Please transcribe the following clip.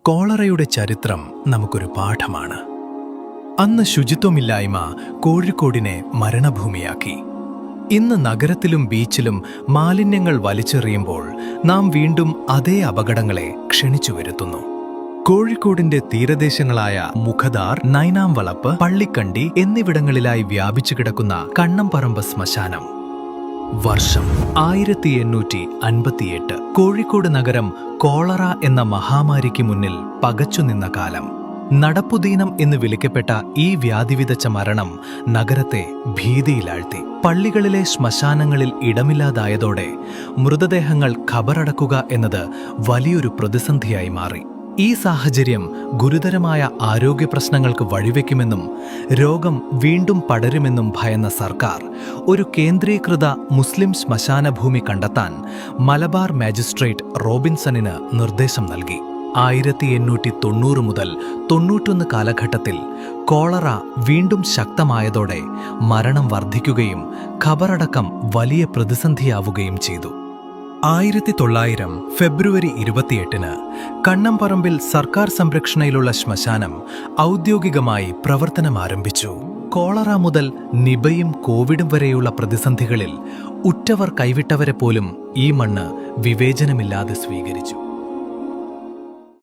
കോളറയുടെ ചരിത്രം നമുക്കൊരു പാഠമാണ്. അന്ന് ശുചിത്വമില്ലായ്മ കോഴിക്കോടിനെ മരണഭൂമിയാക്കി. ഇന്ന് നഗരത്തിലും ബീച്ചിലും മാലിന്യങ്ങൾ വലിച്ചെറിയുമ്പോൾ നാം വീണ്ടും അതേ അപകടങ്ങളെ ക്ഷണിച്ചു വരുത്തുന്നു. കോഴിക്കോടിന്റെ തീരദേശങ്ങളായ മുഖദാർ, നൈനാംവളപ്പ്, പള്ളിക്കണ്ടി എന്നിവിടങ്ങളിലായി വ്യാപിച്ചു കിടക്കുന്ന കണ്ണംപറമ്പ് ശ്മശാനം. വർഷം 1858. കോഴിക്കോട് നഗരം കോളറ എന്ന മഹാമാരിക്ക് മുന്നിൽ പകച്ചുനിന്ന കാലം. നടപ്പുദീനം എന്ന് വിളിക്കപ്പെട്ട ഈ വ്യാധി വിതച്ച മരണം നഗരത്തെ ഭീതിയിലാഴ്ത്തി. പള്ളികളിലെ ശ്മശാനങ്ങളിൽ ഇടമില്ലാതായതോടെ മൃതദേഹങ്ങൾ ഖബറടക്കുക എന്നത് വലിയൊരു പ്രതിസന്ധിയായി മാറി. ഈ സാഹചര്യം ഗുരുതരമായ ആരോഗ്യ പ്രശ്നങ്ങൾക്ക് വഴിവെക്കുമെന്നും രോഗം വീണ്ടും പടരുമെന്നും ഭയന്ന സർക്കാർ ഒരു കേന്ദ്രീകൃത മുസ്ലിം ശ്മശാനഭൂമി കണ്ടെത്താൻ മലബാർ മാജിസ്ട്രേറ്റ് റോബിൻസണിന് നിർദ്ദേശം നൽകി. 1890 മുതൽ 91 കാലഘട്ടത്തിൽ കോളറ വീണ്ടും ശക്തമായതോടെ മരണം വർദ്ധിക്കുകയും ഖബറടക്കം വലിയ പ്രതിസന്ധിയാവുകയും ചെയ്തു. 1900 ഫെബ്രുവരി 28 കണ്ണംപറമ്പിൽ സർക്കാർ സംരക്ഷണയിലുള്ള ശ്മശാനം ഔദ്യോഗികമായി പ്രവർത്തനമാരംഭിച്ചു. കോളറ മുതൽ നിപയും കോവിഡും വരെയുള്ള പ്രതിസന്ധികളിൽ ഉറ്റവർ കൈവിട്ടവരെ പോലും ഈ മണ്ണ് വിവേചനമില്ലാതെ സ്വീകരിച്ചു.